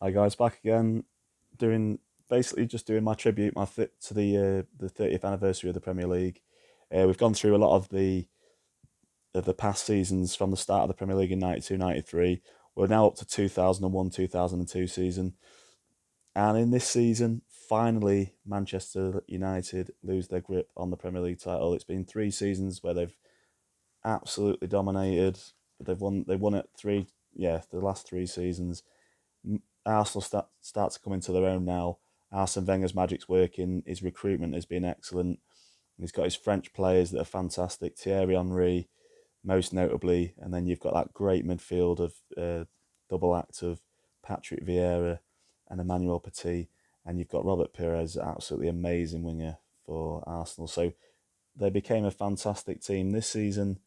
Hi guys, back again, doing just doing my tribute, to the 30th anniversary of the Premier League. We've gone through a lot of the past seasons from the start of the Premier League in 92, 93. We're now up to 2001, 2002 season, and in this season, finally, Manchester United lose their grip on the Premier League title. It's been 3 seasons where they've absolutely dominated. They won it the last 3 seasons. Arsenal start to come into their own now. Arsene Wenger's magic's working. His recruitment has been excellent. He's got his French players that are fantastic. Thierry Henry, most notably, and then you've got that great midfield of double act of Patrick Vieira and Emmanuel Petit, and you've got Robert Pires, absolutely amazing winger for Arsenal. So they became a fantastic team this season.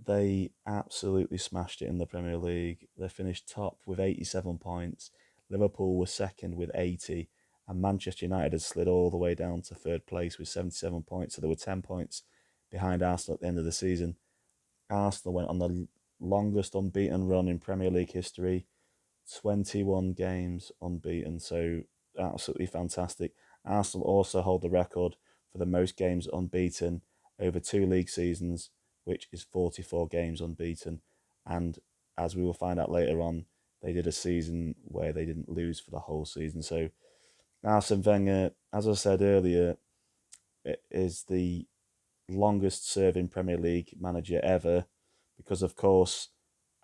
They absolutely smashed it in the Premier League. They finished top with 87 points. Liverpool were second with 80. And Manchester United had slid all the way down to third place with 77 points. So they were 10 points behind Arsenal at the end of the season. Arsenal went on the longest unbeaten run in Premier League history, 21 games unbeaten. So absolutely fantastic. Arsenal also hold the record for the most games unbeaten over 2 league seasons, which is 44 games unbeaten. And as we will find out later on, they did a season where they didn't lose for the whole season. So Arsene Wenger, as I said earlier, is the longest serving Premier League manager ever because, of course,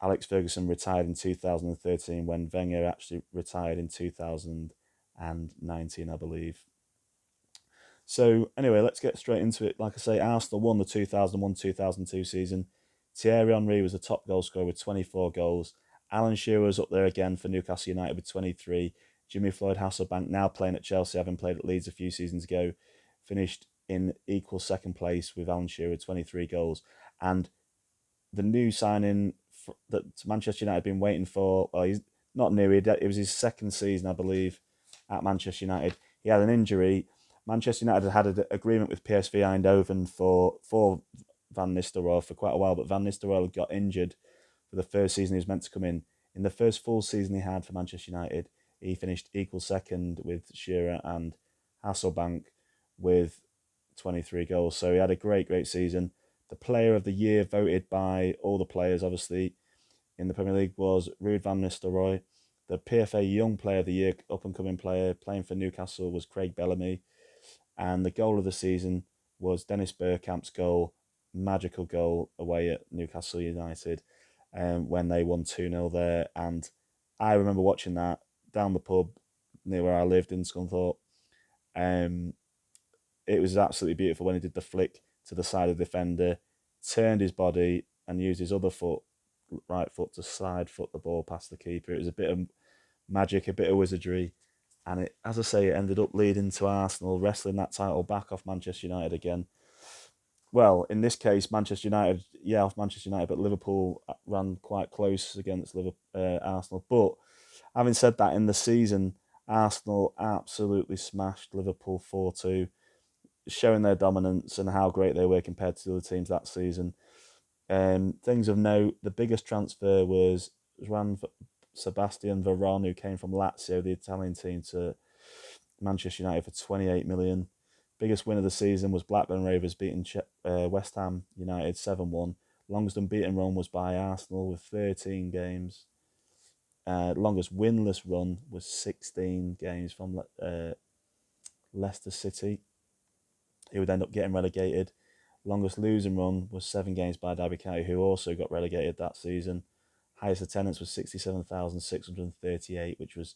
Alex Ferguson retired in 2013 when Wenger actually retired in 2019, I believe. So, anyway, let's get straight into it. Like I say, Arsenal won the 2001 2002 season. Thierry Henry was the top goal scorer with 24 goals. Alan Shearer was up there again for Newcastle United with 23. Jimmy Floyd Hasselbank, now playing at Chelsea, having played at Leeds a few seasons ago, finished in equal second place with Alan Shearer with 23 goals. And the new signing that Manchester United had been waiting for, well, he's not new, it was his second season, I believe, at Manchester United. He had an injury. Manchester United had an agreement with PSV Eindhoven for Van Nistelrooy for quite a while, but Van Nistelrooy got injured for the first season he was meant to come in. In the first full season he had for Manchester United, he finished equal second with Shearer and Hasselbank with 23 goals. So he had a great season. The player of the year voted by all the players, obviously, in the Premier League was Ruud van Nistelrooy. The PFA Young Player of the Year, up and coming player playing for Newcastle, was Craig Bellamy. And the goal of the season was Dennis Bergkamp's goal, magical goal away at Newcastle United when they won 2-0 there. And I remember watching that down the pub near where I lived in Scunthorpe. Um, it was absolutely beautiful when he did the flick to the side of the defender, turned his body and used his other foot, right foot, to side foot the ball past the keeper. It was a bit of magic, a bit of wizardry, and it, as I say, it ended up leading to Arsenal wrestling that title back off Manchester United again. Well, in this case, Manchester United, yeah, off Manchester United, but Liverpool ran quite close against Arsenal. But having said that, in the season, Arsenal absolutely smashed Liverpool 4-2, showing their dominance and how great they were compared to the other teams that season. Things of note: the biggest transfer was Juan Sebastian Veron, who came from Lazio, the Italian team, to Manchester United for 28 million. Biggest win of the season was Blackburn Rovers beating West Ham United 7-1. Longest unbeaten run was by Arsenal with 13 games. Longest winless run was 16 games from Leicester City, who would end up getting relegated. Longest losing run was 7 games by Derby County, who also got relegated that season. Highest attendance was 67,638, which was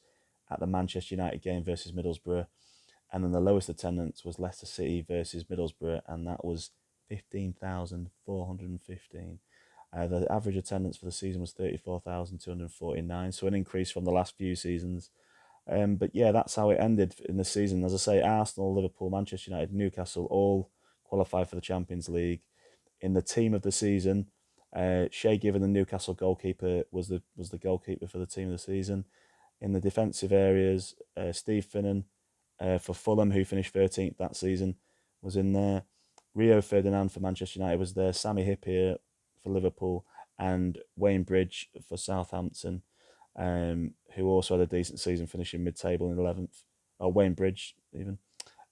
at the Manchester United game versus Middlesbrough. And then the lowest attendance was Leicester City versus Middlesbrough, and that was 15,415. The average attendance for the season was 34,249, so an increase from the last few seasons. But yeah, that's how it ended in the season. As I say, Arsenal, Liverpool, Manchester United, Newcastle all qualified for the Champions League. In the team of the season, Shay Given, the Newcastle goalkeeper, was the goalkeeper for the team of the season. In the defensive areas, Steve Finnan for Fulham, who finished 13th that season, was in there. Rio Ferdinand for Manchester United was there. Sammy Hippier for Liverpool, and Wayne Bridge for Southampton. who also had a decent season, finishing mid-table in 11th, or Wayne Bridge even.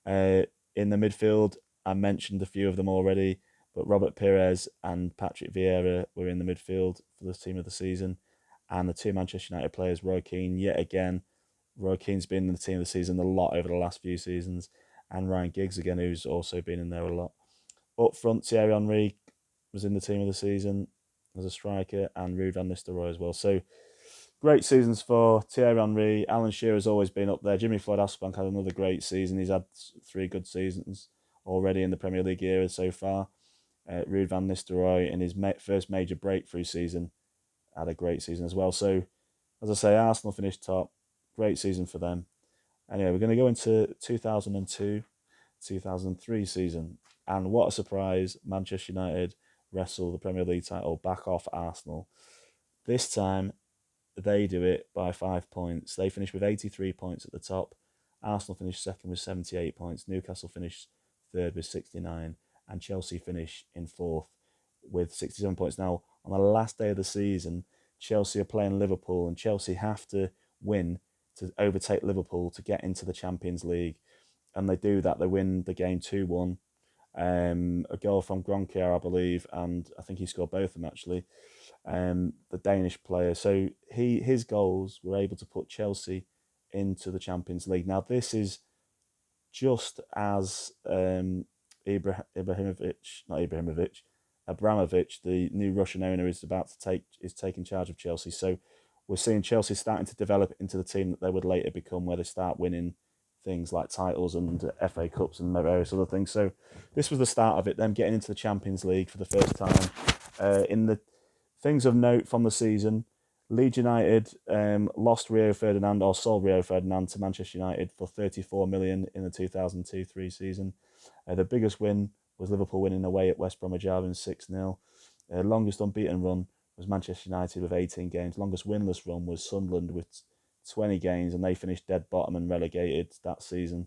In the midfield, I mentioned a few of them already, but Robert Pires and Patrick Vieira were in the midfield for the team of the season. And the two Manchester United players, Roy Keane, yet again, Roy Keane's been in the team of the season a lot over the last few seasons, and Ryan Giggs again, who's also been in there a lot. Up front, Thierry Henry was in the team of the season as a striker, and Ruud van Nistelrooy as well. So great seasons for Thierry Henry. Alan Shearer's always been up there. Jimmy Floyd-Asselbank had another great season. He's had 3 good seasons already in the Premier League era so far. Ruud van Nistelrooy, in his first major breakthrough season, had a great season as well. So, as I say, Arsenal finished top. Great season for them. Anyway, we're going to go into 2002-2003 season. And what a surprise, Manchester United wrestle the Premier League title back off Arsenal. This time, they do it by 5 points. They finished with 83 points at the top. Arsenal finished second with 78 points. Newcastle finished third with 69. And Chelsea finished in fourth with 67 points. Now, on the last day of the season, Chelsea are playing Liverpool, and Chelsea have to win to overtake Liverpool to get into the Champions League. And they do that. They win the game 2-1. A goal from Gronkier, I believe, and I think he scored both of them actually. The Danish player. So his goals were able to put Chelsea into the Champions League. Now this is just as Abramovich, the new Russian owner, is taking charge of Chelsea. So we're seeing Chelsea starting to develop into the team that they would later become, where they start winning things like titles and FA Cups and various other things. So this was the start of it, them getting into the Champions League for the first time. In the things of note from the season, Leeds United lost Rio Ferdinand, or sold Rio Ferdinand to Manchester United for 34 million in the 2002-03 season. The biggest win was Liverpool winning away at West Bromwich Albion 6-0. Longest unbeaten run was Manchester United with 18 games. Longest winless run was Sunderland with 20 games, and they finished dead bottom and relegated that season.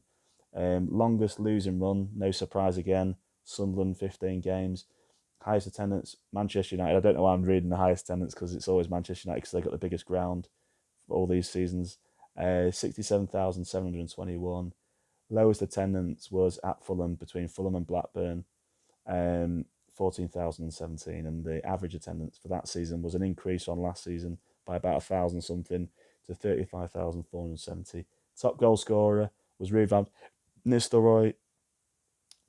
Longest losing run, no surprise again, Sunderland 15 games. Highest attendance, Manchester United. I don't know why I'm reading the highest attendance, because it's always Manchester United, because they've got the biggest ground for all these seasons. 67,721. Lowest attendance was at Fulham, between Fulham and Blackburn, 14,017. And the average attendance for that season was an increase on last season by about 1,000 something to 35,470. Top goal scorer was Ruud van Nistelrooy,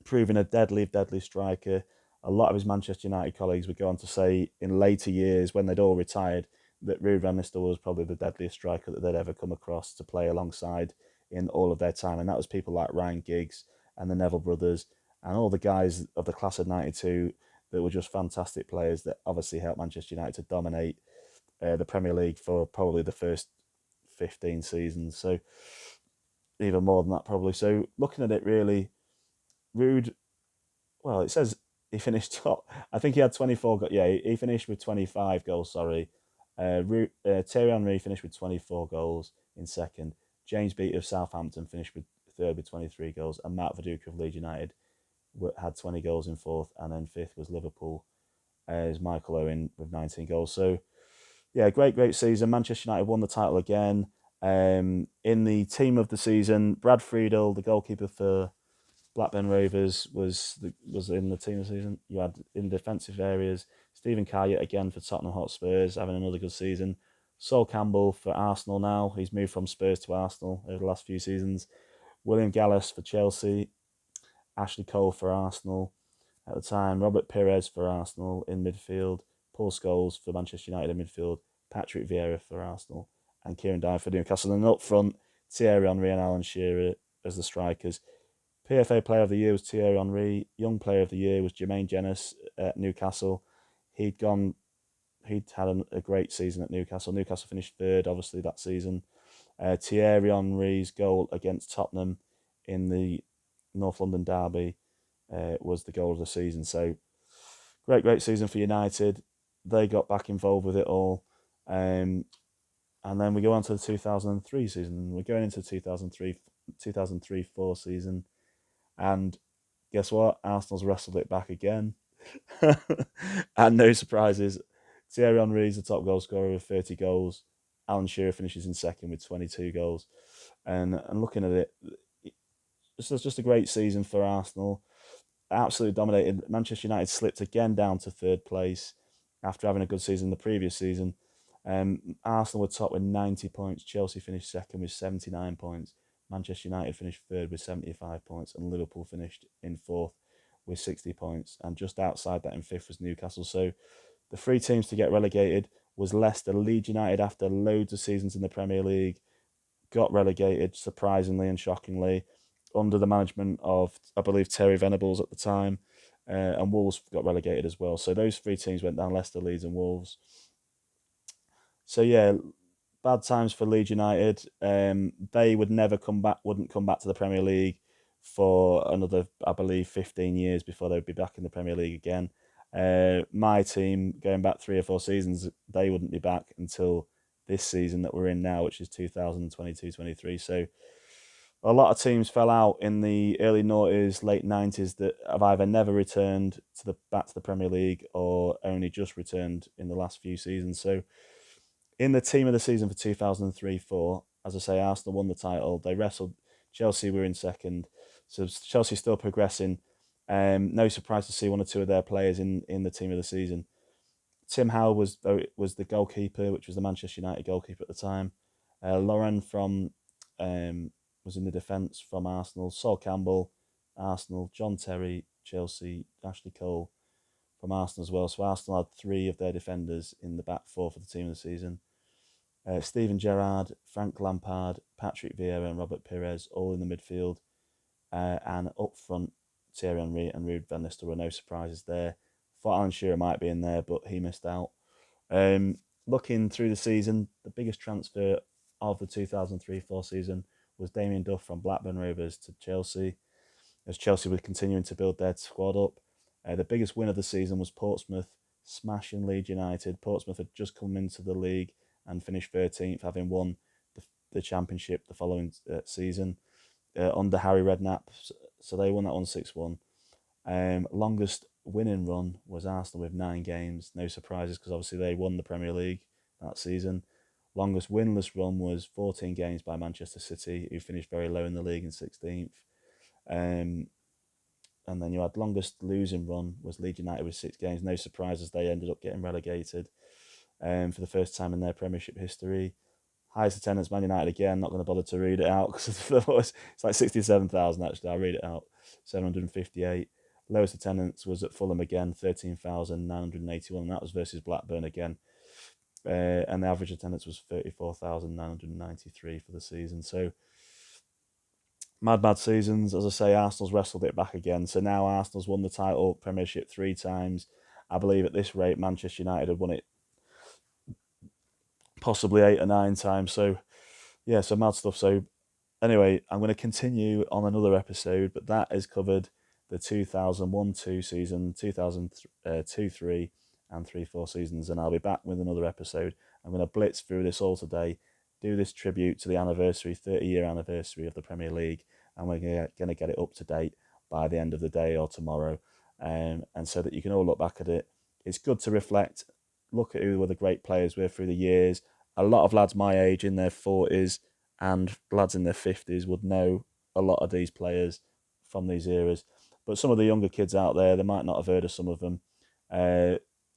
proving a deadly striker. A lot of his Manchester United colleagues would go on to say in later years, when they'd all retired, that Ruud van Nistelrooy was probably the deadliest striker that they'd ever come across to play alongside in all of their time. And that was people like Ryan Giggs and the Neville brothers and all the guys of the class of 92 that were just fantastic players that obviously helped Manchester United to dominate the Premier League for probably the first 15 seasons. So even more than that probably. So looking at it really, Ruud, well, it says he finished top. I think he had 24 goals. Yeah, he finished with 25 goals, sorry. Thierry Henry finished with 24 goals in second. James Beattie of Southampton finished with third with 23 goals. And Mark Viduka of Leeds United had 20 goals in fourth. And then fifth was Liverpool, as Michael Owen with 19 goals. So, yeah, great season. Manchester United won the title again. In the team of the season, Brad Friedel, the goalkeeper for Blackburn Rovers, was in the team of the season. You had in defensive areas Stephen Carr again for Tottenham Hotspurs, having another good season. Sol Campbell for Arsenal now. He's moved from Spurs to Arsenal over the last few seasons. William Gallas for Chelsea. Ashley Cole for Arsenal at the time. Robert Pires for Arsenal in midfield. Paul Scholes for Manchester United in midfield. Patrick Vieira for Arsenal. And Kieran Dyer for Newcastle. And up front, Thierry Henry and Alan Shearer as the strikers. PFA Player of the Year was Thierry Henry. Young Player of the Year was Jermaine Jenas at Newcastle. He'd had a great season at Newcastle. Newcastle finished third, obviously, that season. Thierry Henry's goal against Tottenham in the North London derby was the goal of the season. So, great season for United. They got back involved with it all. And then we go on to the 2003 season. We're going into 2003-04 season. And guess what? Arsenal's wrestled it back again. And no surprises. Thierry Henry is the top goal scorer with 30 goals. Alan Shearer finishes in second with 22 goals. And looking at it, this was just a great season for Arsenal. Absolutely dominated. Manchester United slipped again down to third place after having a good season the previous season. Arsenal were top with 90 points. Chelsea finished second with 79 points. Manchester United finished third with 75 points. And Liverpool finished in fourth with 60 points. And just outside that in fifth was Newcastle. So the three teams to get relegated was Leicester. Leeds United, after loads of seasons in the Premier League, got relegated, surprisingly and shockingly, under the management of, I believe, Terry Venables at the time. And Wolves got relegated as well. So those three teams went down: Leicester, Leeds and Wolves. So yeah, bad times for Leeds United. They would never come back, wouldn't come back to the Premier League for another, I believe, 15 years before they would be back in the Premier League again. My team, going back 3 or 4 seasons, they wouldn't be back until this season that we're in now, which is 2022-23. So a lot of teams fell out in the early noughties, late 90s that have either never returned to the back to the Premier League or only just returned in the last few seasons. So in the team of the season for 2003-04, as I say, Arsenal won the title. They wrestled. Chelsea were in second. So Chelsea still progressing. No surprise to see one or two of their players in the team of the season. Tim Howard was the goalkeeper, which was the Manchester United goalkeeper at the time. Lauren from was in the defence from Arsenal. Sol Campbell, Arsenal. John Terry, Chelsea. Ashley Cole from Arsenal as well. So Arsenal had three of their defenders in the back four for the team of the season. Steven Gerrard, Frank Lampard, Patrick Vieira and Robert Pires all in the midfield. And up front, Thierry Henry and Ruud van Nistelrooy. No surprises there. Thought Alan Shearer might be in there, but he missed out. Looking through the season, the biggest transfer of the 2003-04 season was Damien Duff from Blackburn Rovers to Chelsea, as Chelsea were continuing to build their squad up. The biggest win of the season was Portsmouth smashing Leeds United. Portsmouth had just come into the league and finished 13th, having won the championship the following season under Harry Redknapp. So they won that one 6-1. Longest winning run was Arsenal with 9 games. No surprises, because obviously they won the Premier League that season. Longest winless run was 14 games by Manchester City, who finished very low in the league in 16th. And then you had longest losing run was Leeds United with 6 games. No surprises, they ended up getting relegated for the first time in their Premiership history. Highest attendance, Man United again. Not going to bother to read it out because it's like 67,000 actually. I'll read it out. 758. Lowest attendance was at Fulham again, 13,981. And that was versus Blackburn again. And the average attendance was 34,993 for the season. So mad seasons. As I say, Arsenal's wrestled it back again. So now Arsenal's won the title, Premiership 3 times. I believe at this rate, Manchester United had won it possibly 8 or 9 times. So yeah, so mad stuff. So anyway, I'm going to continue on another episode, but that has covered the 2001-2 season, 2002-3 and 3-4 seasons, and I'll be back with another episode. I'm going to blitz through this all today, do this tribute to the 30-year anniversary of the Premier League, and we're going to get it up to date by the end of the day or tomorrow, and so that you can all look back at it. It's good to reflect, look at who were the great players were through the years. A lot of lads my age in their 40s and lads in their 50s would know a lot of these players from these eras. But some of the younger kids out there, they might not have heard of some of them.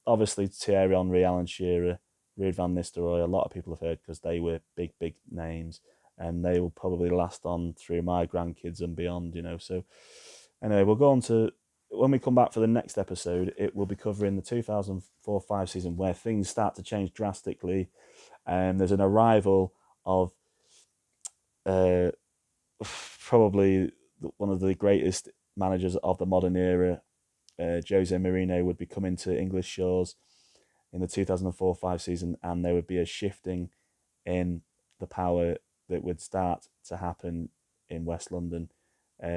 Obviously, Thierry Henry, Alan Shearer, Ruud van Nistelrooy, a lot of people have heard because they were big names, and they will probably last on through my grandkids and beyond, you know. So anyway, we'll go on to, when we come back for the next episode, it will be covering the 2004-05 season, where things start to change drastically. There's an arrival of probably one of the greatest managers of the modern era. Jose Mourinho would be coming to English shores in the 2004-05 season, and there would be a shifting in the power that would start to happen in West London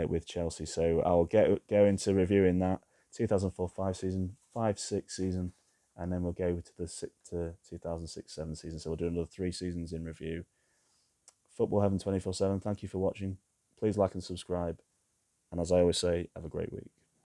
with Chelsea. So I'll go into reviewing that 2004-05 season, 5-6 season, and then we'll go to the 2006-07 season. So we'll do another 3 seasons in review. Football Heaven 24/7. Thank you for watching. Please like and subscribe. And as I always say, have a great week.